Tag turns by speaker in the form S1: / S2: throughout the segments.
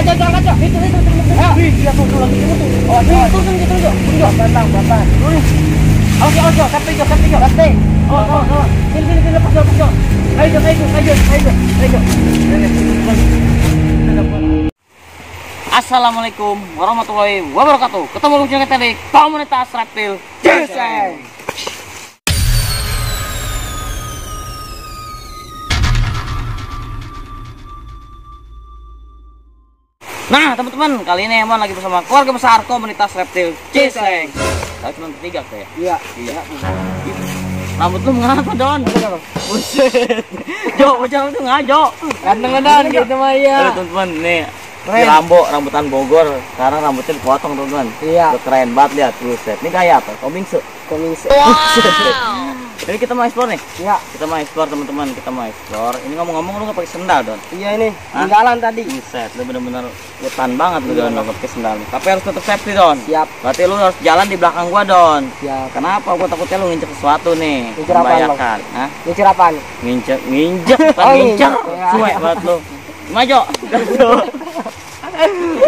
S1: Jangan kaca. Itu. Wih, dia tuh lagi itu. Oh, itu. Pelan. Oke, sampai jo. Oh. Sini lepas. Ayo. Assalamualaikum warahmatullahi wabarakatuh. Ketemu lagi kita di komunitas reptil Jeseng. Nah teman-teman, kali ini Emon lagi bersama keluarga besar komunitas reptil Jeseng. Kita cuma bertiga kayak. Iya. Rambut lu ngapa Don? Buset. Jo, macam itu ngajo.
S2: Kadang-kadang gitu mah ya.
S1: Teman-teman nih. Ini rambutan Bogor, sekarang rambutnya dipotong teman-teman.
S2: Iya.
S1: Udah keren banget lihat, buset. Ini kayak apa? Komingse.
S2: Wow.
S1: Ini kita mau explore nih.
S2: Iya.
S1: Kita mau explore teman-teman, kita mau explore. Ini ngomong-ngomong lu nggak pakai sendal Don?
S2: Iya ini, tinggalan tadi.
S1: Buset, lu bener-bener hutan banget lu Don, nggak pakai sendal. Tapi harus tetap safety Don.
S2: Siap.
S1: Berarti lu harus jalan di belakang gua Don.
S2: Siap.
S1: Kenapa? Gua takutnya lu nginjek sesuatu nih.
S2: Nginjek apaan,
S1: membahayakan. Hah?
S2: Ngincer apaan?
S1: Nginjek,
S2: Oh,
S1: nginjek.
S2: iya.
S1: Cuek banget lu. Maju.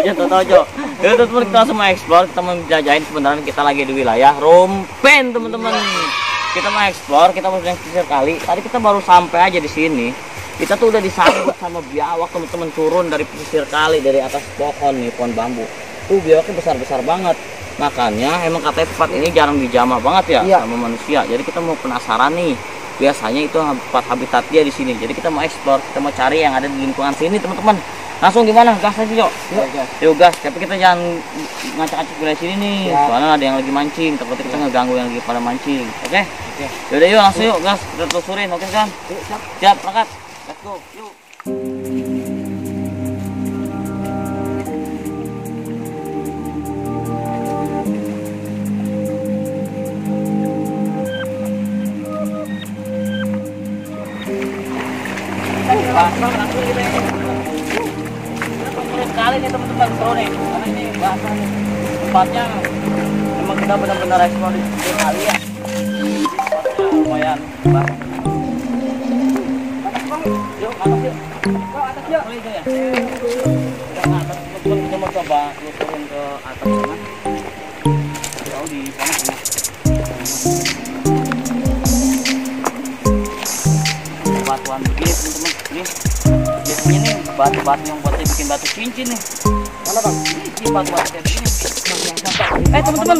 S1: Ya tahu Jo. Ya teman-teman, kita langsung mau explore, kita mau jajain sebenarnya kita lagi di wilayah Rumpen teman-teman. Kita mau explore, kita mau pesisir kali. Tadi kita baru sampai aja di sini. Kita tuh udah disambut sama biawak teman-teman, turun dari pesisir kali, dari atas pohon nih, pohon bambu. Tuh biawaknya besar-besar banget. Makanya emang katanya tempat ini jarang dijamah banget ya sama manusia. Jadi kita mau penasaran nih. Biasanya itu tempat habitat dia di sini. Jadi kita mau explore, kita mau cari yang ada di lingkungan sini teman-teman. Langsung gimana? Gas aja Jo. Yuk gas. Tapi kita jangan ngacak-ngacak dari sini nih. Soalnya ada yang lagi mancing. Takutnya kita ngeganggu yang lagi pada mancing. Oke? Yaudah yuk langsung yuk gas. Kita telusurin. Oke kan? Siap. Berangkat. Let's go. Yuk. Langsung kita kali nih teman-teman, seru nih karena ini bahasa nih tempatnya memang kita benar-benar eksplor di kali ya. Tempatnya lumayan banget. Yuk atas yuk. Atas yuk. Oh itu ya. Kita ke atas teman-teman, kita mau coba turun ke atas sana. Jauh di sana. Batuan begini teman-teman, ini biasanya nih batu-batu yang buat bikin batu cincin nih. Mana bang? Ini batu-batu kayak begini. Teman-teman,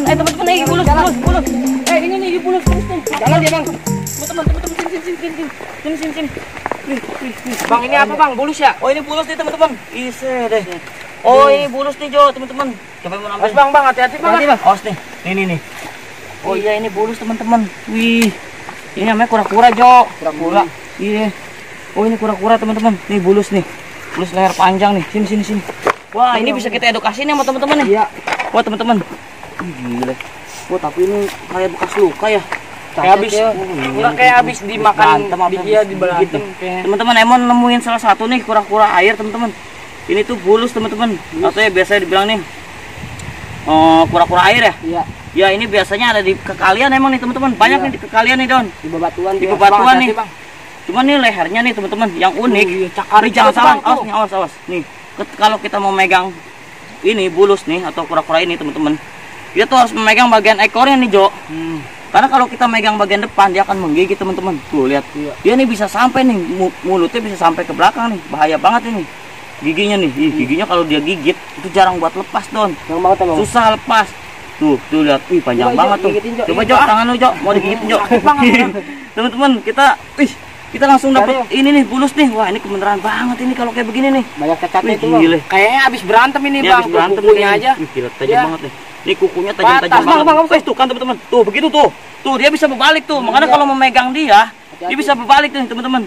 S1: bulus. Ini bulus terus nih.
S2: Jalan dia bang.
S1: Teman-teman, sini.
S2: Bang ini apa bang? Bulus ya?
S1: Oh ini bulus nih teman-teman. Ise deh. Oh ini bulus nih Jo teman-teman. Coba mau nambah.
S2: Bang, hati-hati bang.
S1: Awas nih. Nih. Oh iya ini bulus teman-teman. Wih. Ini namanya kura-kura Jo.
S2: Kura-kura.
S1: Iya. Oh ini kura-kura teman-teman. Nih bulus nih. Bulus leher panjang nih. Sini. Wah ini bisa kita edukasi nih sama teman-teman nih.
S2: Iya.
S1: Wah teman-teman. Gila. Wah tapi ini kayak bekas luka ya.
S2: Kayak habis. Enggak kayak habis dimakan dia di berantem.
S1: Teman-teman Emon nemuin salah satu nih kura-kura air teman-teman. Ini tuh bulus teman-teman. Atau ya biasanya dibilang nih kura-kura air ya.
S2: Iya.
S1: Ya ini biasanya ada di kekalian emang nih teman-teman. Banyak nih di kekalian nih Don.
S2: Di bebatuan.
S1: Di bebatuan nih. Cuman nih lehernya nih teman-teman yang unik. Cakar jangan salah. Awas. Nih. Kalau kita mau megang ini bulus nih atau kura-kura ini teman-teman, dia tuh harus memegang bagian ekornya nih Jo. Karena kalau kita megang bagian depan dia akan menggigit teman-teman. Tuh lihat. Dia nih bisa sampai nih mulutnya bisa sampai ke belakang nih. Bahaya banget ini. Giginya nih. Giginya kalau dia gigit itu jarang buat lepas Don. Susah lepas. Tuh lihat. Panjang banget tuh. Coba Jo tangan lu Jo. Mau digigitin Jo. Teman-teman, kita langsung dapat ini nih bulus nih. Wah ini kebenaran banget ini kalau kayak begini nih.
S2: Banyak cacatnya itu bang. Kayaknya habis berantem ini bang.
S1: Habis berantem
S2: kukunya aja.
S1: Gila tajam banget nih. Ini kukunya tajam banget. Tuh kan teman-teman. Tuh begitu tuh. Tuh dia bisa berbalik tuh. Makanya kalau memegang dia bisa berbalik nih teman-teman.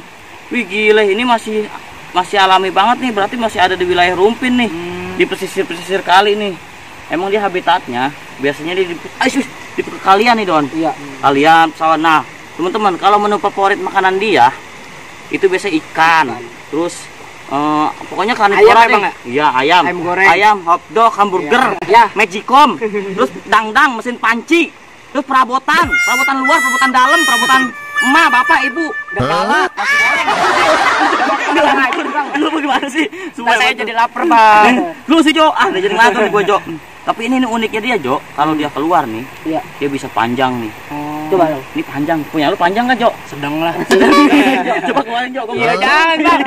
S1: Wih gila ini masih alami banget nih. Berarti masih ada di wilayah Rumpen nih. Di pesisir kali nih. Emang dia habitatnya biasanya di kalian nih Don.
S2: Iya.
S1: Kalian pesawat. Nah teman-teman kalau menu favorit makanan dia itu biasa ikan, terus pokoknya karnivora deh. Iya ayam goreng, ayam hotdog, hamburger, magicom, terus dangdang, mesin panci, terus perabotan luar, perabotan dalam, perabotan emak, bapak, ibu, udah galak, masih goreng. Lu bagaimana sih?
S2: Nah, saya jadi lapar, Bang.
S1: Lu sih, Jo. Ah, udah jadi ngantuk nih gua, Jo. Tapi ini uniknya dia, Jo. Kalau dia keluar nih,
S2: Iya.
S1: dia bisa panjang nih.
S2: Coba lu.
S1: Ini panjang. Punya lu panjang nggak, Jo?
S2: Sedang lah.
S1: Coba keluarin, Jo.
S2: Iya, jangan, Bang.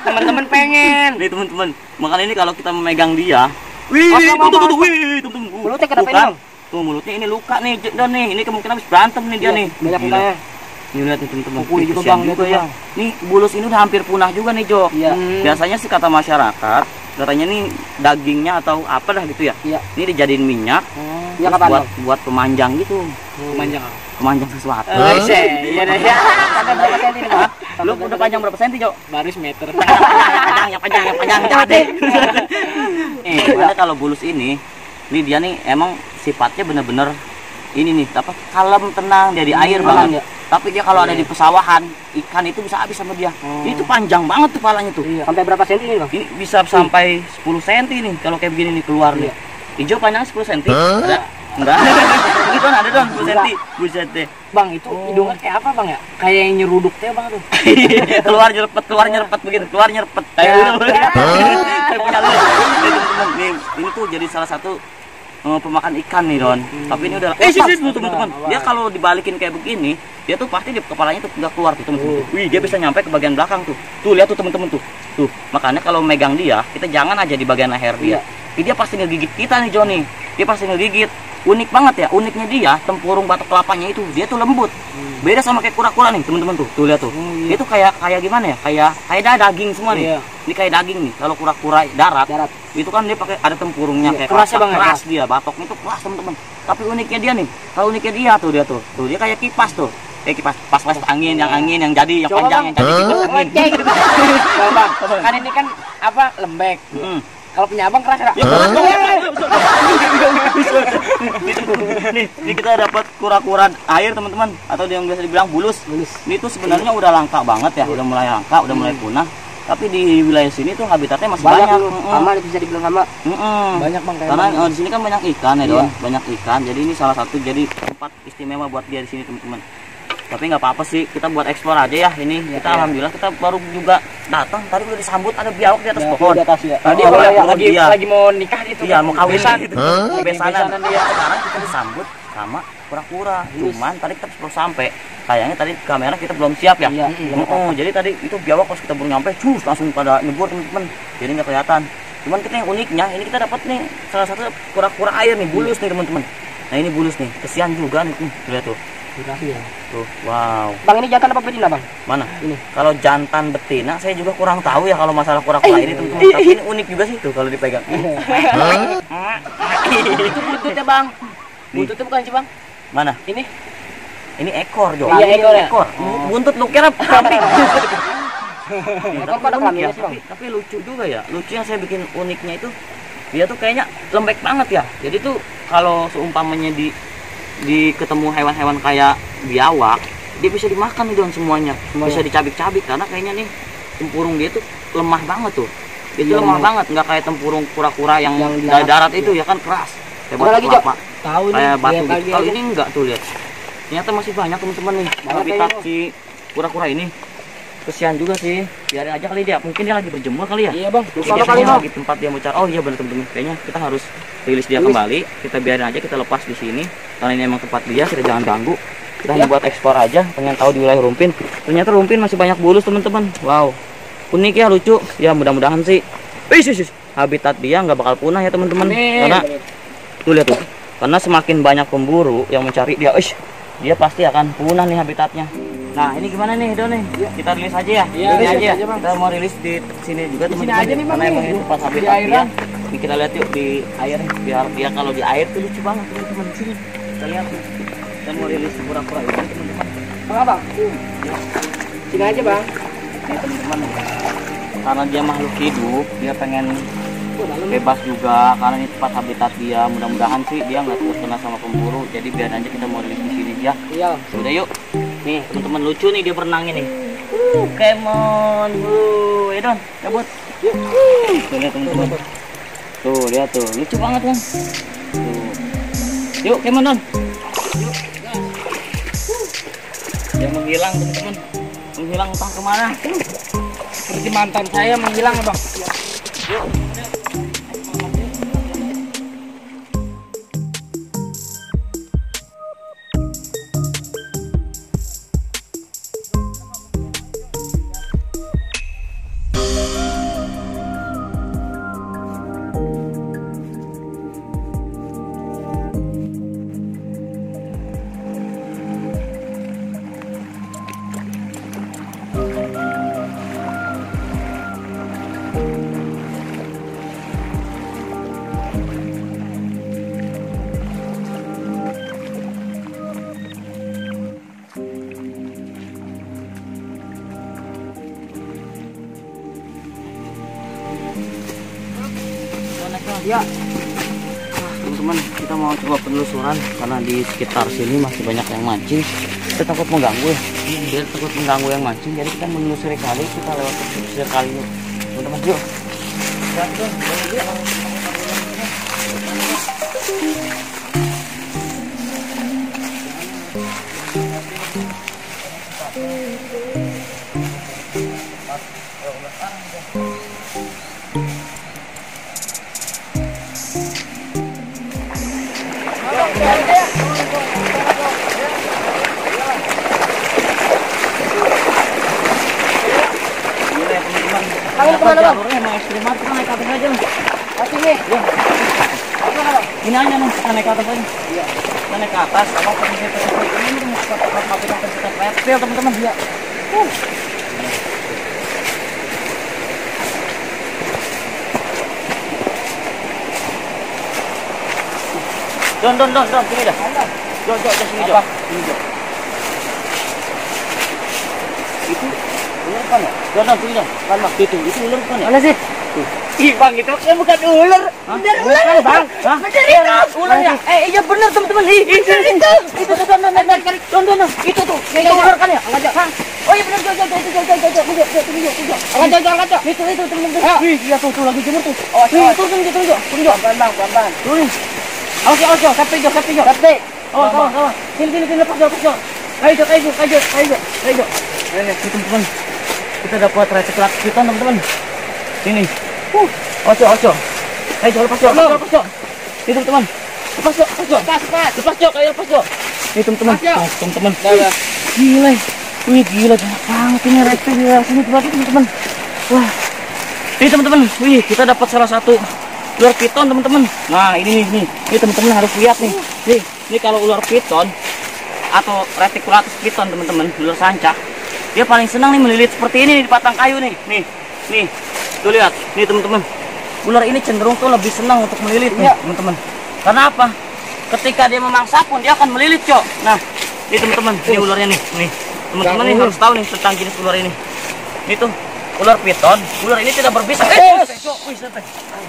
S2: Teman-teman pengen.
S1: Nih, teman-teman. Makanya ini kalau kita memegang dia, wih, tuh, wih, teman-teman.
S2: Mulutnya kenapa ini, Bang?
S1: Tuh, mulutnya ini luka nih, Don nih. Ini kemungkinan habis berantem nih dia nih.
S2: Banyak
S1: Gila.
S2: lukanya.
S1: Nih lihat nih teman-teman.
S2: Kukunya juga,
S1: Kasihan
S2: Bang,
S1: juga
S2: lihat,
S1: ya.
S2: Bang.
S1: Nih bulus ini udah hampir punah juga nih, Jo.
S2: Iya.
S1: Biasanya sih kata masyarakat, katanya nih dagingnya atau apa dah gitu ya.
S2: Iya.
S1: Ini dijadiin minyak.
S2: Iya,
S1: Terus
S2: kapan,
S1: buat
S2: Bang?
S1: buat pemanjang gitu.
S2: Panjang.
S1: Pemanjang sesuatu.
S2: Iya deh ya. Sampai berapa senti nih, Bang?
S1: Lu udah panjang berapa senti, Jo?
S2: Baru meter.
S1: Yang panjang, deh. Karena kalau bulus ini dia nih emang sifatnya bener-bener ini nih, apa kalem, tenang, dia di air banget.
S2: Ya.
S1: Tapi dia kalau ada di pesawahan, ikan itu bisa habis sama dia. Itu panjang banget tuh palanya tuh.
S2: Iya. Sampai berapa senti ini, Bang?
S1: Ini bisa sampai 10 cm nih kalau kayak begini nih keluar nih. Hijau panjangnya 10 cm. Ada? Enggak. Itu ada dong 10 cm. Buset deh.
S2: Bang, itu hidungnya kayak apa, Bang ya? Kayak yang nyeruduk teh, Bang tuh.
S1: keluar nyerepet begitu, keluar nyerepet. Kayak lu. Kayak punya lu. Teman-teman, nih ini tuh jadi salah satu pemakan ikan nih, Don. Tapi ini udah teman-teman. Dia kalau dibalikin kayak begini, dia tuh pasti di kepalanya tuh nggak keluar tuh, teman-teman. Wih, dia bisa nyampe ke bagian belakang tuh. Tuh lihat tuh teman-teman tuh. Tuh, makanya kalau megang dia, kita jangan aja di bagian leher dia. Dia pasti ngegigit kita nih, Joni. Dia pasti ngegigit. Unik banget ya, uniknya dia tempurung batok kelapanya itu, dia tuh lembut. Beda sama kayak kura-kura nih, teman-teman tuh. Tuh lihat tuh. Dia tuh kayak gimana ya? Kayak daging semua nih. Ini kayak daging nih. Kalau kura-kura darat, itu kan dia pakai ada tempurungnya kayak keras dia, batoknya tuh keras, teman-teman. Tapi uniknya dia nih, kalau uniknya dia tuh dia kayak kipas tuh. Kipas pas angin yang jadi yang panjang yang jadi kipas angin.
S2: Coba, kan ini kan apa lembek. Kalau punya abang keras enggak?
S1: Nih kita dapat kura-kura air, teman-teman, atau yang biasa dibilang bulus. Ini tuh sebenarnya udah langka banget ya, udah mulai langka, udah mulai punah. Tapi di wilayah sini tuh habitatnya masih banyak.
S2: Aman bisa dibilang sama.
S1: Banyak, Bang, karena di sini kan banyak ikan ya, Don. Banyak ikan. Jadi ini salah satu jadi tempat istimewa buat dia di sini, teman-teman. Tapi nggak apa-apa sih, kita buat eksplor aja ya ini. Kita alhamdulillah kita baru juga datang, tadi udah disambut ada biawak di atas pohon.
S2: Tadi lagi mau nikah itu.
S1: Iya, mau kawin gitu. Besanan dia. Sekarang kita disambut sama kura-kura. Cuman tadi kita belum sampai. Kayaknya tadi kamera kita belum siap ya. Jadi tadi itu biawak pas kita baru nyampe, langsung pada nyebur, teman-teman. Jadi nggak kelihatan. Cuman kita yang uniknya, ini kita dapat nih salah satu kura-kura air nih, bulus nih, teman-teman. Nah ini bulus nih, kesian juga nih, lihat tuh. Tuh, wow.
S2: Bang, ini jantan apa betina, Bang?
S1: Mana? Ini. Kalau jantan betina saya juga kurang tahu ya kalau masalah kura-kura ini, teman-teman. Tapi ini unik juga sih tuh kalau dipegang.
S2: Itu buntutnya, Bang. Buntutnya bukan sih, Bang?
S1: Mana? Ini ekor, Jo.
S2: Iya, ekor.
S1: Buntut lu kira kambing.
S2: Ekor pada kambing sih, Bang.
S1: Tapi lucu juga ya. Lucu yang saya bikin uniknya itu dia tuh kayaknya lembek banget ya. Jadi tuh kalau seumpamanya di ketemu hewan-hewan kayak biawak, dia bisa dimakan nih, Don, semuanya. Bisa dicabik-cabik karena kayaknya nih tempurung dia tuh lemah banget tuh. Dia tuh lemah banget, nggak kayak tempurung kura-kura yang darat itu ya kan keras. Kayak batu kelapa.
S2: Tahu nih.
S1: Kayak batu gitu. Kalau ini enggak tuh, lihat. Ternyata masih banyak, teman-teman nih. Habitat si kura-kura ini. Kesian juga sih. Biarin aja kali dia. Mungkin dia lagi berjemur kali ya.
S2: Iya, Bang.
S1: Mungkin kali lagi tempat dia mau cari. Oh iya benar, teman-teman. Kayaknya kita harus rilis dia kembali. Kita biarin aja, kita lepas di sini. Karena ini emang tempat dia, kita jangan ganggu. Kita hanya buat ekspor aja, pengen tahu di wilayah Rumpin. Ternyata Rumpin masih banyak bulus, teman-teman. Wow. Unik ya, lucu. Ya mudah-mudahan sih. Habitat dia nggak bakal punah ya, teman-teman. Karena tuh lihat tuh. Karena semakin banyak pemburu yang mencari dia, dia pasti akan punah nih habitatnya. Nah, ini gimana nih, Don nih? Kita rilis aja ya. Ini aja ya. Kita mau rilis di sini juga, teman-teman.
S2: Sini aja nih, Bang.
S1: Karena emang ini tempat habitat dia. Ini kita lihat yuk di air, biar dia kalau di air tuh lucu banget, teman-teman. Sini. Kita lihat tuh. Kita mau rilis kura-kura ini, teman-teman.
S2: Bang. Sini aja, Bang.
S1: Ini, teman-teman. Karena dia makhluk hidup, dia pengen bebas juga karena ini tempat habitat dia. Mudah-mudahan sih dia nggak terus kena sama pemburu. Jadi biar aja kita mau rilis di sini ya.
S2: Iya.
S1: Udah yuk. Nih teman-teman, lucu nih dia berenangnya nih. Kemon, ya Don, cabut. Tuh lihat, teman-teman. Tuh lihat tuh, lucu banget kan. Tuh. Yuk Kemon, Don. Dia menghilang teman-teman. Menghilang entah kemana.
S2: Seperti mantan saya menghilang ya bang.
S1: Yuk.
S2: Ya.
S1: Teman-teman, kita mau coba penelusuran karena di sekitar sini masih banyak yang mancing. Kita takut mengganggu ya. Dia takut mengganggu yang mancing, jadi kita menelusuri kali, kita lewat pesisir kali ini. Teman-teman, yuk.
S2: Kalian kemana bang?
S1: Jalurnya emang ekstrim banget, kita naik ke atas aja.
S2: Sini.
S1: Ya. Ini aja nih, kita naik ke atas aja. Iya. Kita naik ke atas, apa pesisir ini mau kita reptil teman-teman. Iya. Don, sini dah. Jo, sini Jo. Sini Jo. Itu ular kan ya? Don, sini dah. Kan mak itu ular kan ya?
S2: Mana sih? Ih bang, itu kan bukan ular. Bener ular bang.
S1: Hah?
S2: Bener itu. Ular ya?
S1: Iya benar teman-teman. Itu tuh, don. Itu tuh. Itu ular kan ya? Hah? Oh iya benar, Jo. Angkat. Itu teman-teman. Wih, iya tuh lagi jemur tuh. Oh, turun Jo.
S2: Pelan-pelan.
S1: Turun. Awas, sampai Jo. Oh, sama. Sini lepas Jo. Ayo Jo. Ini teman-teman. Kita dapat retik piton teman-teman. Sini. Awas Jo. Ayo lepas Jo. Ini teman-teman. Lepas Jo. Ayo lepas Jo. Ini teman-teman. Gila. Wih, gila banyak banget ini retik ya. Sini teman-teman. Wah. Ini teman-teman. Wih, kita dapat salah satu ular piton teman-teman. Nah ini teman-teman harus lihat nih. Ini kalau ular piton atau reticulatus piton teman-teman, ular sanca, dia paling senang nih melilit seperti ini nih, di batang kayu nih. Nih, tuh lihat, nih teman-teman. Ular ini cenderung tuh lebih senang untuk melilit nih teman-teman. Karena apa? Ketika dia memangsa pun dia akan melilit Cok. Nah, ini teman-teman, ini ularnya nih. Teman-teman nih harus tahu nih tentang jenis ular ini. Ini tuh ular piton, ular ini tidak berbisa.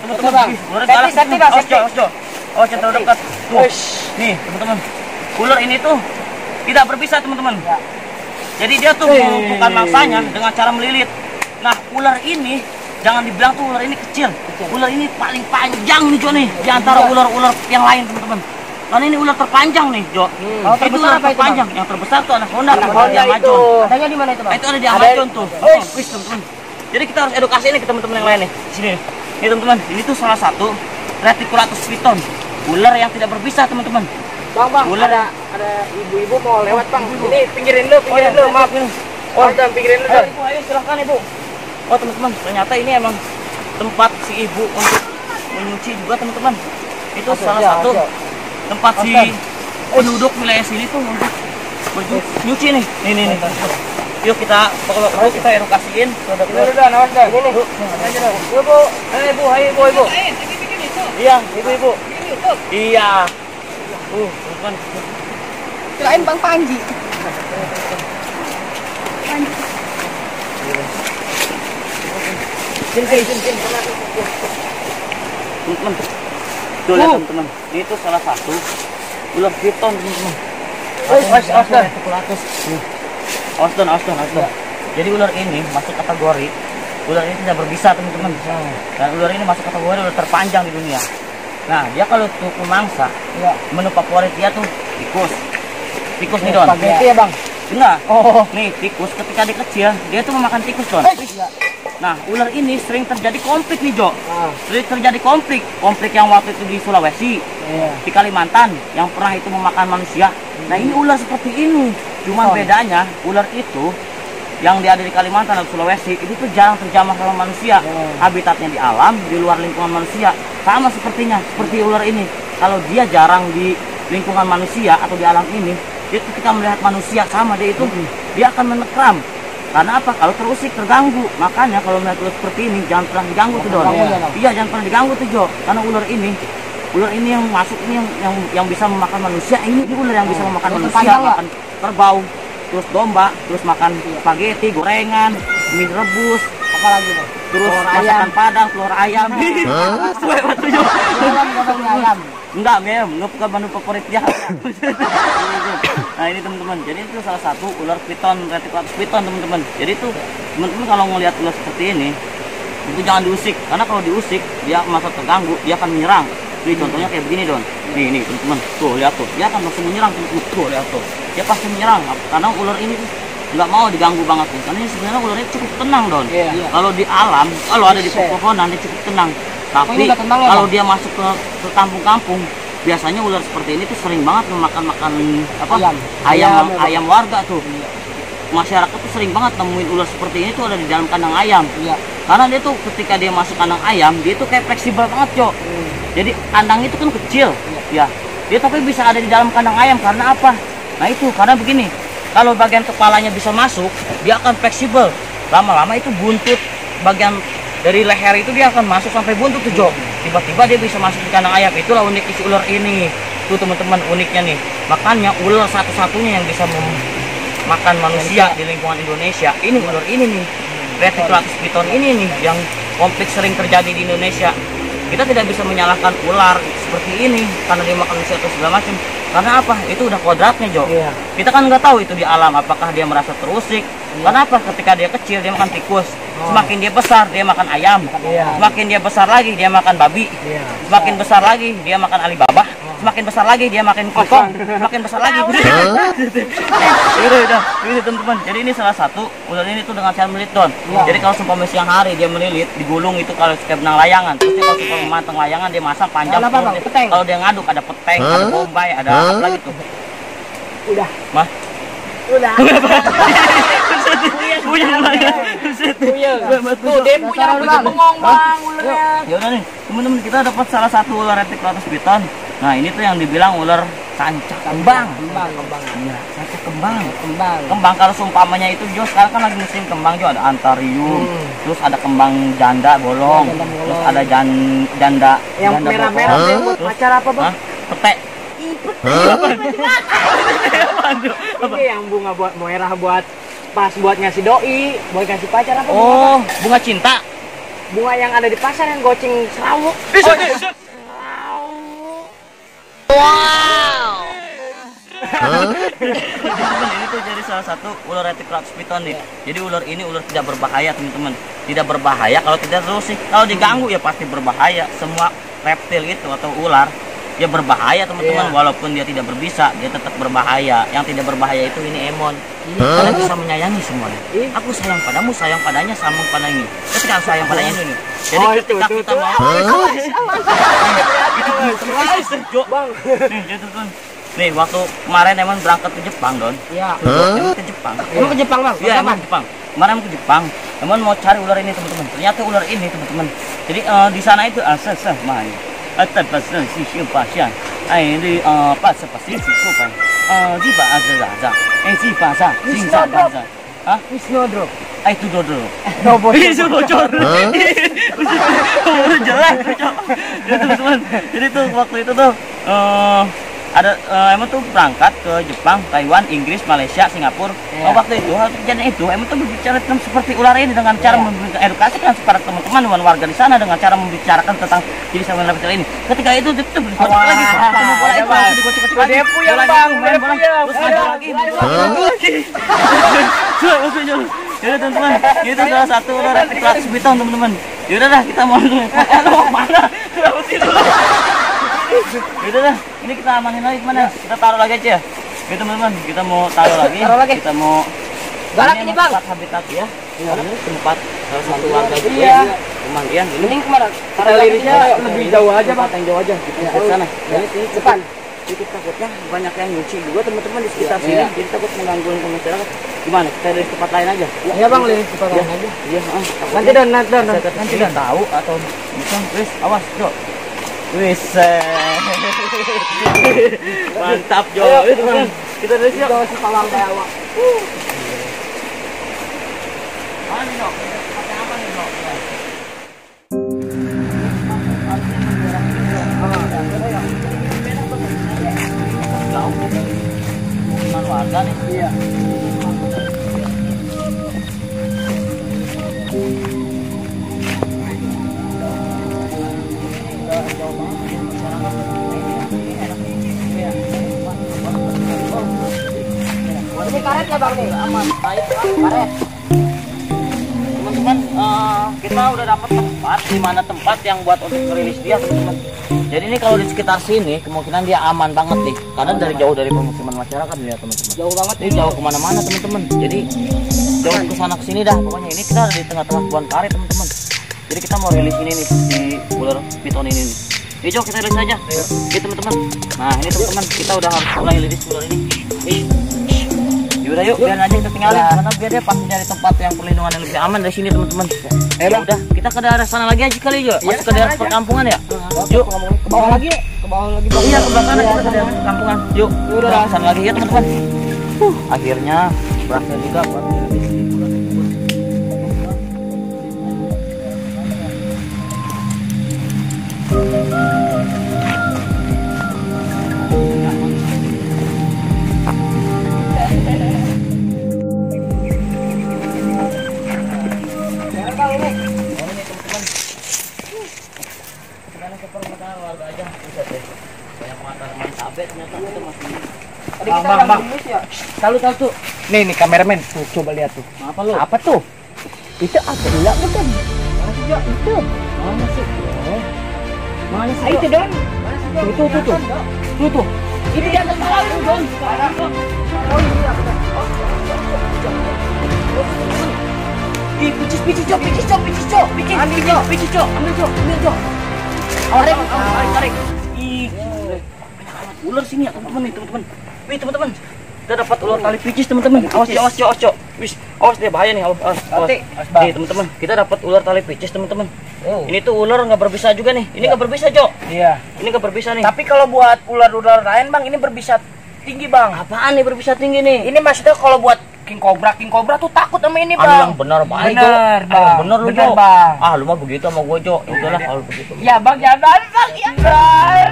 S1: Teman-teman, oh central dekat. Tuh. Nih, teman-teman. Ular ini tuh tidak berbisa, teman-teman. Jadi dia tuh melumpuhkan mangsanya dengan cara melilit. Nah, ular ini jangan dibilang tuh ular ini kecil. Ular ini paling panjang nih, Jo nih, di antara ular-ular yang lain, teman-teman. Karena ini ular terpanjang nih, Jo. Itu ular terpanjang. Yang terbesar tuh anaconda di Amazon.
S2: Adanya di mana itu, Bang?
S1: Itu ada di Amazon tuh. Wih, teman-teman. Jadi kita harus edukasi ini ke teman-teman yang lain nih. Sini nih. Ini teman-teman, ini tuh salah satu reticulatus piton. Ular yang tidak berbisa, teman-teman.
S2: Bang, ular ada ibu-ibu mau lewat, Bang. Ini pinggirin dulu, maaf. Oh, dan pinggirin dulu.
S1: Ibu, ayo silakan Ibu. Oh, teman-teman, ternyata ini emang tempat si ibu untuk menyuci juga, teman-teman. Itu salah satu tempat si penduduk wilayah sini tuh untuk menyuci nih. Nih. Yuk kita edukasiin.
S2: Udah, nawas dah. Ini. Ibu. Ayo, Ibu.
S1: Iya, Ibu. Iya. Bukan.
S3: Kirain Bang Panji.
S1: Sini. Teman-teman. Tuh lihat teman-teman. Itu salah satu ular piton, teman-teman. Awas. Jadi ular ini masuk kategori ular ini tidak berbisa, teman-teman. Dan ular ini masuk kategori ular terpanjang di dunia. Nah, dia kalau tuh memangsa, menu favorit dia tuh tikus nih, Don.
S2: Spaghetti ya, Bang.
S1: Enggak.
S2: Oh.
S1: Nih, tikus ketika dia kecil, dia tuh memakan tikus, Don. Nah, ular ini sering terjadi konflik nih, Jo. Sering terjadi konflik. Konflik yang waktu itu di Sulawesi, di Kalimantan, yang pernah itu memakan manusia. Nah, ini ular seperti ini. Cuma bedanya, ular itu yang ada di Kalimantan atau Sulawesi, itu tuh jarang terjamah sama manusia. Habitatnya di alam, di luar lingkungan manusia. Sama sepertinya, seperti ular ini. Kalau dia jarang di lingkungan manusia atau di alam ini, dia ketika melihat manusia sama dia itu, dia akan menekram. Karena apa? Kalau terusik, terganggu. Makanya kalau melihat ular seperti ini, jangan pernah diganggu tuh, Don. Iya, jangan pernah diganggu tuh, Jo. Karena ular ini yang masuk ini yang bisa memakan manusia. Ini ular yang bisa memakan manusia, makan kerbau, terus domba, terus makan spaghetti, gorengan, mie rebus, apa lagi, Bang? Terus masakan Padang, telur ayam. Suwe batu, Jo.
S2: Ayam.
S1: Enggak, Mem, bukan menu favorit dia. Nah, ini teman-teman. Jadi itu salah satu ular piton, Reticulatus piton, teman-teman. Jadi itu teman-teman kalau ngelihat ular seperti ini, itu jangan diusik. Karena kalau diusik, dia merasa terganggu, dia akan menyerang. Ini contohnya kayak begini, Don. Nih, teman-teman. Tuh, lihat tuh. Dia akan langsung menyerang, teman-teman. Tuh, lihat tuh. Dia pasti menyerang. Karena ular ini tuh nggak mau diganggu banget tuh. Karena ini sebenarnya ularnya cukup tenang, Don. Kalau di alam, kalau ada di pepohonan, dia cukup tenang. Tapi kalau dia masuk ke kampung-kampung, biasanya ular seperti ini tuh sering banget memakan ayam warga tuh. Masyarakat tuh sering banget nemuin ular seperti ini tuh ada di dalam kandang ayam. Karena dia tuh ketika dia masuk kandang ayam, dia tuh kayak fleksibel banget, Jo. Jadi kandang itu kan kecil, ya. Dia tapi bisa ada di dalam kandang ayam karena apa? Nah itu karena begini. Kalau bagian kepalanya bisa masuk, dia akan fleksibel. Lama-lama itu buntut bagian dari leher itu dia akan masuk sampai buntut tuh, Jo. Tiba-tiba dia bisa masuk di kandang ayam. Itulah unik isi ular ini. Tuh teman-teman, uniknya nih. Makanya ular satu-satunya yang bisa makan manusia di lingkungan Indonesia. Ini ular ini nih. Reticulatus piton ini nih yang konflik sering terjadi di Indonesia. Kita tidak bisa menyalahkan ular seperti ini karena dia makan manusia atau segala macam. Karena apa? Itu udah kodratnya, Jo. Kita kan nggak tahu itu di alam apakah dia merasa terusik. Karena apa? Ketika dia kecil dia makan tikus. Semakin dia besar dia makan ayam. Semakin dia besar lagi dia makan babi. Semakin besar lagi dia makan Alibaba. Semakin besar lagi dia makan kokong. Semakin besar lagi. Udah, ini teman-teman. Jadi ini salah satu ular ini tuh dengan cara melilit, Don. Jadi kalau seumpama siang hari dia melilit, digulung itu kalau kayak benang layangan. Terus kalau suka memanteng layangan dia masang panjang. Kalau dia ngaduk ada peteng, ada bombay, ada apa lagi tuh.
S2: Udah.
S1: Mah?
S2: Udah.
S1: Punya mulai.
S2: Tuh, dia punya bengong, Bang, ularnya.
S1: Ya udah nih, teman-teman, kita dapat salah satu ular Reticulatus piton. Nah, ini tuh yang dibilang ular sancak kembang. Iya, sancak kembang. Kembang kalau seumpamanya itu, Jo, sekarang kan lagi musim kembang, Jo, ada antarium. Terus ada kembang janda bolong. Terus ada janda
S2: yang merah-merah tuh buat pacar apa, Bang?
S1: Petek.
S2: Ini yang bunga buat merah buat pas buat ngasih doi, buat ngasih pacar apa?
S1: Oh, bunga cinta.
S2: Bunga yang ada di pasar yang goceng serawuk.
S3: Wow.
S1: Ini tuh jadi salah satu ular Reticulatus piton nih. Jadi ular ini ular tidak berbahaya, teman-teman. Tidak berbahaya kalau tidak terusik. Kalau diganggu ya pasti berbahaya. Semua reptil itu atau ular dia berbahaya, teman-teman. Walaupun dia tidak berbisa, dia tetap berbahaya. Yang tidak berbahaya itu ini Emon. Karena bisa menyayangi semuanya. Aku sayang padamu, sayang padanya, sama padanya. Ketika sayang padanya ini. Jadi ketika kita mau
S2: Bang.
S1: Nih, waktu kemarin Emon berangkat ke Jepang, Don.
S2: Iya.
S1: Emon ke Jepang.
S2: Emon ke Jepang, Bang?
S1: Iya, Emon ke Jepang. Kemarin Emon ke Jepang. Emon mau cari ular ini, teman-teman. Ternyata ular ini, teman-teman. Jadi di sana itu main. Atau pasang si siapa? Ini pas pasti si siapa? Di bahasa Zaza. Si bahasa, sing bahasa. Hah?
S2: Wisnodro.
S1: Itu dodo.
S2: Itu
S1: bocor. Jelek, ya, teman-teman. Jadi tuh waktu itu tuh ada Emon tuh berangkat ke Jepang, Taiwan, Inggris, Malaysia, Singapura. Waktu itu kejadian itu Emon tuh berbicara tentang seperti ular ini dengan cara memberikan edukasi kan para teman-teman dan warga di sana dengan cara membicarakan tentang jenis hewan reptil ini. Ketika itu dikocok lagi, bola itu langsung dikocok lagi.
S2: Dia puyeng, Bang. Dia puyeng.
S1: Terus maju lagi. Jadi teman-teman, itu salah satu ular Reticulatus piton, teman-teman. Yaudah dah, kita mau mana? Yaudah dah, ini kita amanin lagi, gimana? Kita taruh lagi aja ya. Oke teman-teman, kita mau taruh lagi. Kita mau
S2: galak ini bang.
S1: Tempat habitat ya. Ini tempat salah satu warga juga.
S2: Iya.
S1: Pemandian ini.
S2: Mending kemana? Taruh lirisnya lebih jauh aja bang.
S1: Yang jauh aja. Kita ke sana. Jadi sini
S2: Depan.
S1: Itu takutnya banyak yang nyuci juga teman-teman di sekitar sini. Jadi takut mengganggu masyarakat. Gimana? Kita dari tempat lain aja.
S2: Iya bang, liris tempat lain aja.
S1: Iya.
S2: Nanti
S1: Nanti dan tahu atau bisa. Wis, awas, Jo. Wis. Mantap, Jo. Teman. Kita dari sini.
S2: Kita palang kayak awak.
S1: Mana nih, Dok? Pakai apa nih, Dok? Jauh. Warga nih.
S2: Iya. Ini karet ya bang nih?
S1: Aman, baik,
S2: Karet.
S1: teman-teman. Kita udah dapat tempat, di mana tempat yang buat untuk rilis dia, teman-teman. Jadi ini kalau di sekitar sini kemungkinan dia aman banget nih, karena dari jauh dari pemukiman masyarakat nih ya teman-teman.
S2: Jauh banget
S1: Ini jauh kemana-mana teman-teman. Jadi jauh ke sana ke sini dah. Pokoknya ini kita ada di tengah-tengah kebun karet teman-teman. Jadi kita mau rilis ini nih di ular piton ini nih. Yuk kita rilis aja. Oke teman-teman. Nah ini teman-teman kita udah harus mulai rilis ular ini. Yaudah yuk, biar aja kita tinggalin karena biar dia pasti nyari tempat yang perlindungan yang lebih aman dari sini teman-teman. Udah kita ke daerah sana lagi aja kali yuk. Masuk ke daerah perkampungan ya. Yuk
S2: ke bawah lagi ya? Ke bawah lagi bang.
S1: iya ke belakang sana kita ke daerah perkampungan. Yuk udah sana lagi ya teman-teman. Akhirnya berhasil juga buat rilis di ular tersebut.
S2: Bang. Tahu. Nih kameramen, tuh coba lihat tuh.
S1: Apa lu?
S2: Apa tuh? Itu apa enggak bukan? Mana sih Jo? Itu.
S1: Mana sih? Mana sih?
S2: Itu Don.
S1: Tuh.
S2: Ini di atas malam tuh Don. Oh iya. Picis Jo. Ambil Jo.
S1: Tarik. Ih, ular sini ya teman-teman nih teman-teman. Wih teman-teman, kita dapat ular tali picis teman-teman. Awas Jo. Wis, awas dia bahaya nih. Awas. Nih teman-teman, kita dapat ular tali picis teman-teman.
S2: Oh.
S1: Ini tuh ular nggak berbisa juga nih. Ini nggak berbisa Jo.
S2: Iya.
S1: Ini nggak berbisa nih.
S2: Tapi kalau buat ular-ular lain bang, ini berbisa tinggi bang.
S1: Apaan nih berbisa tinggi nih?
S2: Ini maksudnya kalau buat king cobra tuh takut sama ini bang.
S1: Anu yang benar baik Jo.
S2: Benar bang.
S1: Bener lu
S2: Benar
S1: Jo.
S2: bang.
S1: Ah lu mah begitu sama gua Jo. Udahlah kalau begitu.
S2: Ya bang, jangan bang. Ya bang.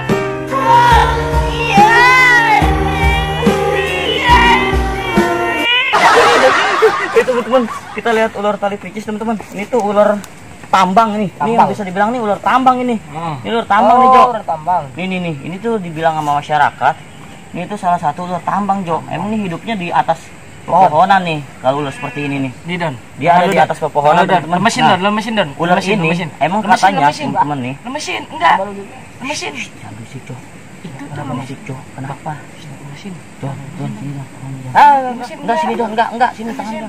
S1: Itu teman-teman, kita lihat ular tali picis teman-teman. Ini tuh ular tambang nih. Ini yang bisa dibilang nih ular tambang ini. Ini ular tambang nih Jo.
S2: Ular tambang.
S1: Nih. Ini tuh dibilang sama masyarakat. Ini tuh salah satu ular tambang Jo. Emang nih hidupnya di atas pepohonan nih. Kalau ular seperti ini nih.
S2: Di Don.
S1: Dia ada di atas pepohonan teman-teman.
S2: Lemesin Don.
S1: Ular ini emang katanya teman-teman nih.
S2: Lemesin, enggak. Lemesin.
S1: Jangan berisik Jo.
S2: Itu
S1: Jangan berisik Jo. Kenapa?
S2: lemesin.
S1: Jo, sini lah.
S2: Lemesin.
S1: Enggak sini Don, enggak sini tangan.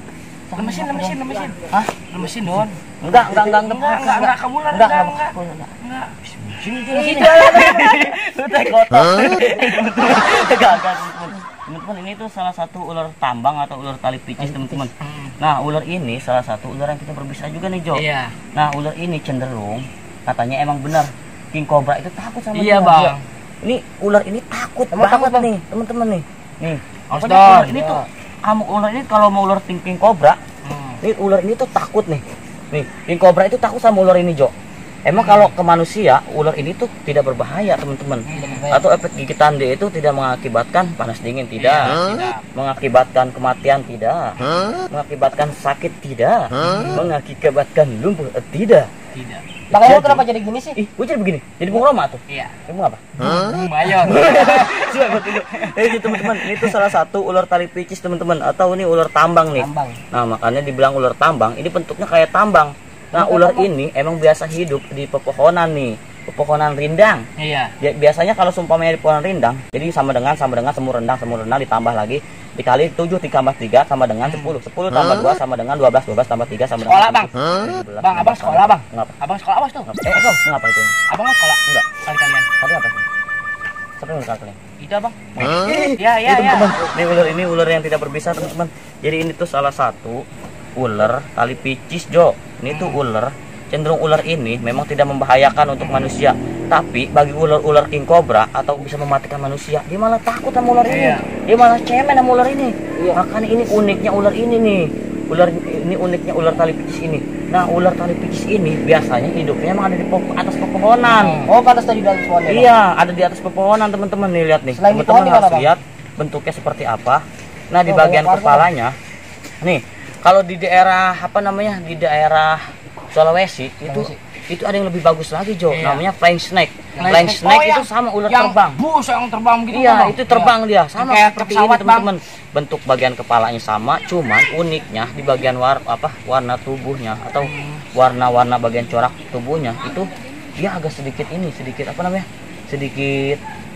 S2: Lemesin.
S1: Hah?
S2: Lemesin Don.
S1: Enggak,
S2: Kamu enggak.
S1: Sini. Lu teh kotor. Enggak, teman-teman, ini tuh salah satu ular tambang atau ular tali picis teman-teman. Nah, ular ini salah satu ular yang kita berbisa juga nih Jo.
S2: Iya.
S1: Nah, ular ini cenderung katanya emang benar king cobra itu takut sama
S2: Iya,
S1: dia.
S2: Bang.
S1: Ini ular ini takut
S2: Emang
S1: banget
S2: takut, Bang?
S1: nih, teman-teman nih. Nih,
S2: Awas,
S1: pokoknya
S2: Don.
S1: ular ini tuh amuk ular ini kalau mau ular king cobra, ini ular ini tuh takut nih. Nih, king cobra itu takut sama ular ini, Jo. Emang kalau ke manusia, ular ini tuh tidak berbahaya, teman-teman. Atau efek gigitan dia itu tidak mengakibatkan panas dingin, tidak. Mengakibatkan kematian, tidak. Mengakibatkan sakit, tidak. Mengakibatkan lumpuh, tidak.
S2: Bang Emo kenapa jadi gini sih?
S1: Ih, gue jadi begini. Jadi Bung Roma tuh.
S2: Iya.
S1: Kamu apa?
S2: Lumayan.
S1: Ini teman-teman, ini tuh salah satu ular tali picis, teman-teman. Atau ini ular tambang nih.
S2: Tambang.
S1: Nah, makanya dibilang ular tambang. Ini bentuknya kayak tambang. Nah, ular ini emang biasa hidup di pepohonan nih. pepohonan rindang.
S2: Iya.
S1: Biasanya kalau seumpamanya di pohon rindang, jadi sama dengan semur rendang ditambah lagi dikali 7 tambah 3 sama dengan 10. 10 tambah 2 sama dengan 12, 12 tambah 3 sama dengan
S2: Sekolah, Bang.
S1: 17.
S2: Bang, abang sekolah, Bang.
S1: Ngapa?
S2: Abang sekolah awas tuh.
S1: Ngapa itu?
S2: Abang nggak sekolah?
S1: Enggak.
S2: Kalian.
S1: Tadi apa sih? Siapa yang kalian?
S2: Itu abang. Iya, iya,
S1: Ini
S2: iya.
S1: teman-teman, ini ular yang tidak berbisa teman-teman. Jadi ini tuh salah satu ular tali picis, Jo. Ini tuh ular, cenderung ular ini memang tidak membahayakan untuk manusia. Tapi bagi ular-ular king cobra atau bisa mematikan manusia, dia malah takut sama ular ini.
S2: Iya.
S1: Dia malah cemen sama ular ini. Makanya ini uniknya ular ini nih. Ini uniknya ular tali picis ini. Nah, ular tali picis ini biasanya hidupnya emang ada di atas pepohonan.
S2: Oh, pantas tadi dari pohon.
S1: Iya, ada di atas pepohonan teman-teman nih, lihat nih.
S2: Selain di
S1: Teman-teman
S2: pohon,
S1: harus
S2: di mana, Bang?
S1: lihat bentuknya seperti apa. Nah, di bagian kepalanya, nih, kalau di daerah apa namanya, di daerah Sulawesi itu ada yang lebih bagus lagi, Jo.
S2: Iya.
S1: Namanya flying snake. Flying snake itu sama ular terbang.
S2: Yang terbang gitu.
S1: Iya, itu terbang dia, sama
S2: Kayak
S1: seperti
S2: pesawat,
S1: ini teman-teman. Bentuk bagian kepalanya sama, cuman uniknya di bagian warna tubuhnya atau warna-warna bagian corak tubuhnya itu dia agak sedikit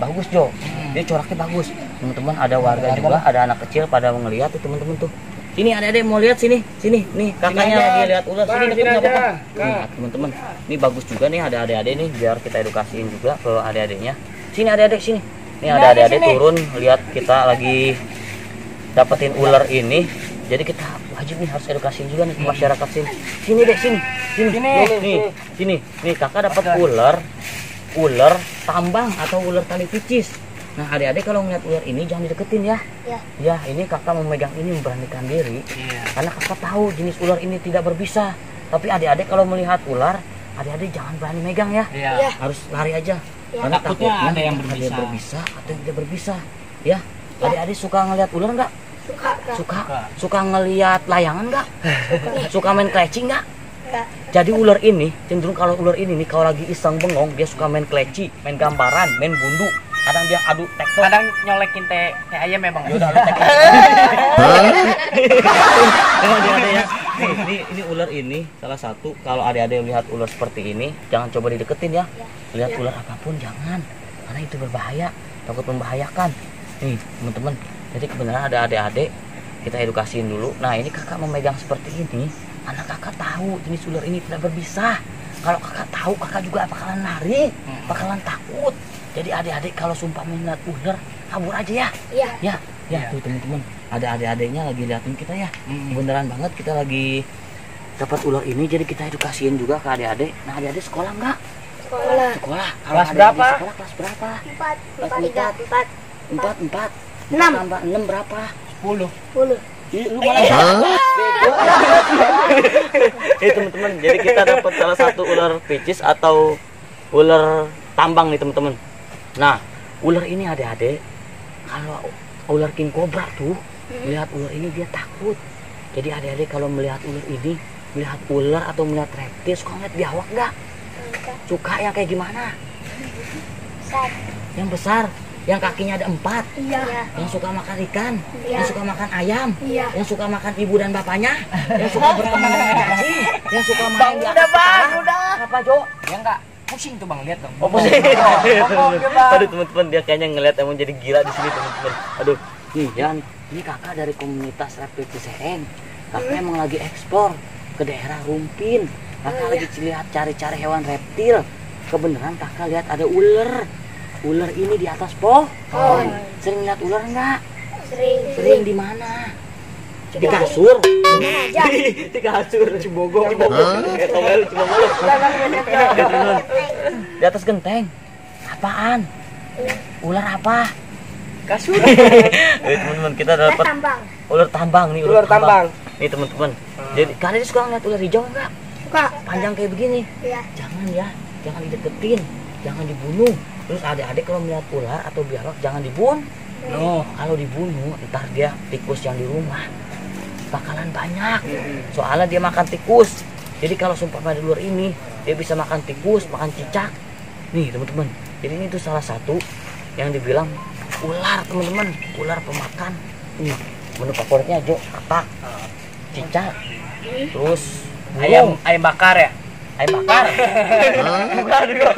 S1: bagus, Jo. Dia coraknya bagus. Teman-teman, ada warga juga, ada anak kecil pada ngelihat tuh teman-teman tuh. Sini adik-adik mau lihat sini, nih kakaknya lagi lihat ular, sini deket nggak apa-apa. Nih, teman-teman, ini bagus juga nih ada adik-adik nih biar kita edukasiin juga ke adik-adiknya. Sini adik-adik sini. Nih ada adik-adik turun lihat kita lagi dapetin ular ini. Jadi kita wajib nih harus edukasiin juga nih ke masyarakat sini. Sini deh, sini. Nih kakak dapat ular tambang atau ular tali picis. Nah, adik-adik kalau ngeliat ular ini jangan dideketin ya. Ya, ini kakak memegang ini memberanikan diri. Karena kakak tahu jenis ular ini tidak berbisa. Tapi adik-adik kalau melihat ular, adik-adik jangan berani megang ya. Harus lari aja. Karena takutnya ada yang berbisa atau yang tidak berbisa. Ya, adik-adik suka ngeliat ular nggak? Suka ngeliat layangan nggak? Suka main kleci nggak? Jadi ular ini cenderung kalau ular ini nih kalau lagi iseng bengong dia suka main kleci, main gambaran, main bundu. Kadang dia adu tektok.
S2: Kadang nyolekin teh ayam ya, Bang.
S1: Udah lu tektok. Emang dia ada ya. Ini ular ini salah satu kalau adik-adik lihat ular seperti ini jangan coba dideketin ya. Lihat ular apapun jangan. Karena itu berbahaya, takut membahayakan. Nih, teman-teman. Jadi kebenaran ada adik-adik kita edukasiin dulu. Nah, ini kakak memegang seperti ini. Anak kakak tahu jenis ular ini tidak berbisa. Kalau kakak tahu, kakak juga bakalan lari, bakalan takut. Jadi adik-adik kalau sumpah melihat ular, kabur aja ya. Ya, tuh teman-teman. Ada adik-adiknya lagi liatin kita ya. Beneran banget kita lagi dapat ular ini, jadi kita edukasiin juga ke adik-adik. Nah, adik-adik sekolah nggak? Sekolah.
S2: Kelas berapa?
S1: Sekolah kelas berapa? 4.
S3: 6.
S1: Tambah 6 berapa?
S2: 10.
S1: Lu malah teman-teman, jadi kita dapat salah satu ular picis atau ular tambang nih teman-teman. Nah, ular ini adik-adik kalau ular king cobra tuh melihat ular ini dia takut. Jadi adik-adik kalau melihat ular ini, melihat ular atau melihat reptil suka ngeliat biawak nggak? Suka yang kayak gimana? Yang besar, yang kakinya ada 4, yang suka makan ikan, yang suka makan ayam, yang suka makan ibu dan bapaknya, yang suka berteman dengan cacing, yang suka main di atas kepala. Apa, Jo?
S2: Ya enggak pusing tuh, Bang, lihat dong.
S1: Oh, pusing. Aduh teman-teman, dia kayaknya ngeliat emang jadi gila di sini teman-teman. Aduh, nih ya, ini kakak dari komunitas reptil Ciseeng. Kakak emang lagi ekspor ke daerah Rumpin. Kakak lagi lihat cari-cari hewan reptil. Kebenaran kakak lihat ada ular. Ular ini di atas pohon. Sering lihat ular enggak? Sering di mana? Di kasur. Di kasur. Cibogong. Di atas genteng. Apaan? Ular apa?
S2: Kasur.
S1: Teman-teman, kita dapat ular tambang nih,
S2: Ular tambang.
S1: Nih teman-teman. Jadi kalian suka ngeliat ular hijau enggak?
S3: Suka.
S1: Panjang kayak begini. Jangan ya, jangan dideketin, jangan dibunuh. Terus adik-adik kalau melihat ular atau biawak jangan dibunuh. Kalau dibunuh, ntar dia tikus yang di rumah bakalan banyak. Soalnya dia makan tikus. Jadi kalau sumpah pada ular ini, dia bisa makan tikus, makan cicak. Nih teman-teman. Jadi ini tuh salah satu yang dibilang ular teman-teman, ular pemakan. Nih menu favoritnya Jo, katak, cicak, terus
S2: Ayam bakar ya?
S1: ayam bakar. Bukan juga.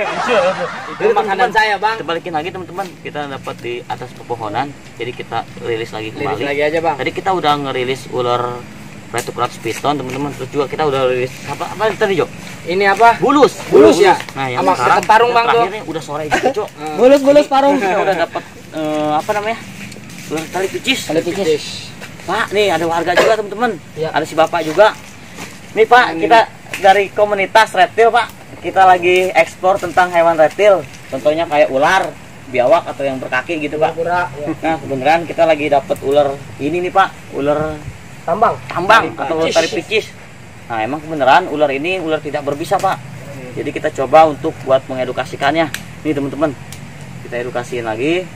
S2: Itu makanan saya, Bang.
S1: Kita balikin lagi teman-teman. Kita dapat di atas pepohonan. Jadi kita rilis lagi kembali.
S2: Liris lagi aja, Bang.
S1: Tadi kita udah ngerilis ular Retocratus piton teman-teman. Terus juga kita udah rilis apa tadi, Jo?
S2: Ini apa?
S1: Bulus.
S2: Bulus ya?
S1: Nah, yang
S2: Sama
S1: sekarang
S2: parung, Bang,
S1: terakhir nih udah sore juga, Jo.
S3: Bulus parung.
S1: Kita udah dapat apa namanya? Ular tali picis.
S3: Tali picis.
S1: Pak, nih ada warga juga teman-teman.
S2: Ya.
S1: Ada si Bapak juga. Nih Pak, kita dari komunitas reptil Pak. Kita lagi eksplor tentang hewan reptil. Contohnya kayak ular, biawak atau yang berkaki gitu Pak.
S2: Kura, ya.
S1: Nah kebenaran kita lagi dapat ular ini nih Pak, ular
S2: Tambang.
S1: atau ular tali picis. Nah emang kebenaran ular ini ular tidak berbisa Pak. Jadi kita coba untuk buat mengedukasikannya. Nih teman-teman, kita edukasiin lagi.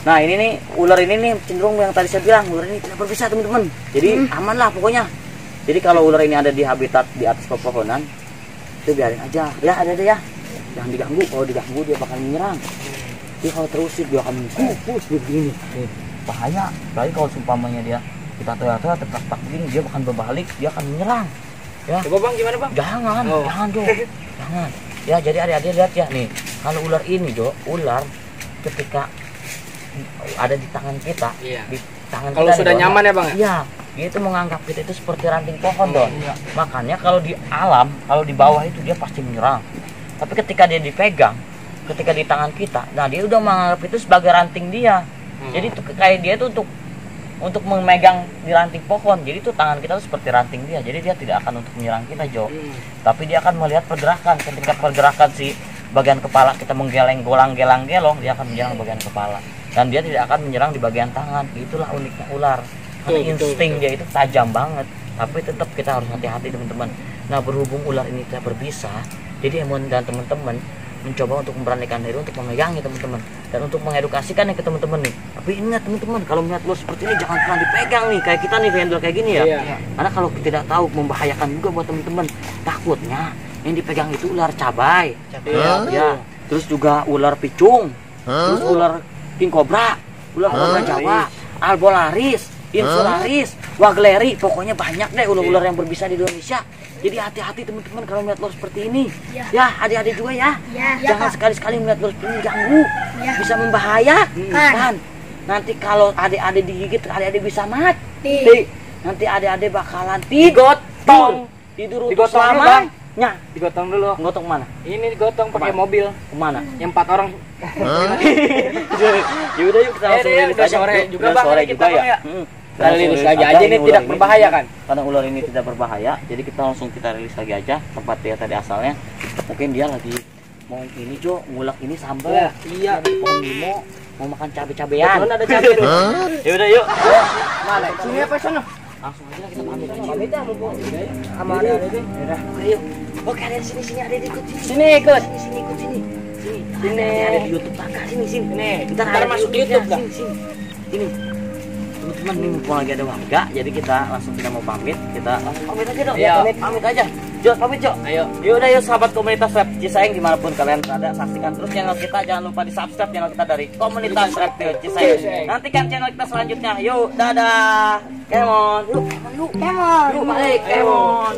S1: Nah ini nih ular ini nih cenderung yang tadi saya bilang ular ini tidak berbisa teman-teman. Jadi aman lah pokoknya. Jadi kalau ular ini ada di habitat di atas pepohonan, itu biarin aja. Ya ada deh ya. Jangan diganggu. Kalau diganggu dia bakal menyerang. Jadi kalau terusik dia akan mengkukus begini. Bahaya. Apalagi kalau seumpamanya dia kita toya-toya tertak begini dia akan berbalik, dia akan menyerang. Ya.
S2: Coba Bang gimana, Bang?
S1: Jangan, jangan Jo. Jangan. Ya jadi adik-adik lihat ya nih. Kalau ular ini Jo, ular ketika ada di tangan kita, di tangan
S2: kalau
S1: kita
S2: sudah nyaman ya Bang ya?
S1: Iya, dia itu menganggap kita itu seperti ranting pohon Don. Makanya kalau di alam, kalau di bawah itu dia pasti menyerang. Tapi ketika dia dipegang, ketika di tangan kita, nah dia udah menganggap itu sebagai ranting dia. Jadi itu kayak dia itu untuk memegang di ranting pohon. Jadi itu tangan kita itu seperti ranting dia. Jadi dia tidak akan untuk menyerang kita Jo. Tapi dia akan melihat pergerakan. Ketika pergerakan si bagian kepala kita menggeleng gelong, dia akan menyerang bagian kepala. Dan dia tidak akan menyerang di bagian tangan. Itulah uniknya ular. Karena insting dia itu tajam banget. Tapi tetap kita harus hati-hati teman-teman. Nah berhubung ular ini tidak berbisa, jadi Emon dan teman-teman mencoba untuk memberanikan diri untuk memegangi teman-teman. Dan untuk mengedukasikan nih ke teman-teman nih. Tapi ingat teman-teman, kalau melihat ular seperti ini jangan pernah dipegang nih. Kayak kita nih handle kayak gini ya. Karena kalau tidak tahu membahayakan juga buat teman-teman. Takutnya yang dipegang itu ular cabai. Ya. Terus juga ular picung. Terus ular king cobra, ular kobra Jawa, albolaris, insularis, wagleri, pokoknya banyak deh ular-ular yang berbisa di Indonesia. Jadi hati-hati teman-teman kalau melihat ular seperti ini. Ya, adik-adik juga ya. Jangan sekali-sekali melihat ular seperti ini ganggu. Bisa membahayakan. Nanti kalau adik-adik digigit, adik-adik bisa mati. Nanti adik-adik bakalan digotong. Tidur untuk selamanya.
S2: Digotong dulu.
S1: Gotong mana?
S2: Ini digotong pakai mobil.
S1: Kemana?
S2: Yang 4 orang.
S1: Yaudah yuk kita langsung rilis aja.
S2: Sore juga
S1: Udah
S2: Bang.
S1: sore
S2: kita
S1: juga ya.
S2: Kita rilis lagi aja ini tidak berbahaya kan?
S1: Karena ular ini tidak berbahaya, jadi kita langsung kita rilis lagi aja tempat dia tadi asalnya. Mungkin dia lagi mau ini Jo, ngulek ini sambal.
S2: Iya.
S1: Di pohon limo mau makan cabe-cabean.
S2: Mana ada cabe tuh?
S1: Yaudah yuk.
S2: Mana? Sini apa sana?
S1: Langsung aja kita pamit aja.
S2: Pamit ya mumpung sama ada-ada.
S1: Udah, ayo. Oke, ada di sini ada di ikut sini.
S2: Sini ikut.
S1: Sini ikut sini.
S2: Sini.
S1: Ada di YouTube Kakak sini.
S2: Ntar masuk YouTube kan?
S1: Sini. Teman-teman ini mumpung lagi ada warga, jadi kita mau pamit. Kita langsung pamit aja dong.
S2: Iya.
S1: Pamit aja. Jo, pamit Jo.
S2: Ayo.
S1: Yaudah yuk sahabat komunitas Reptil Cisaeng dimanapun kalian berada, saksikan terus channel kita. Jangan lupa di subscribe channel kita dari komunitas Reptil Cisaeng. Nantikan channel kita selanjutnya. Yuk, dadah. Kemon. Yuk, balik. Kemon.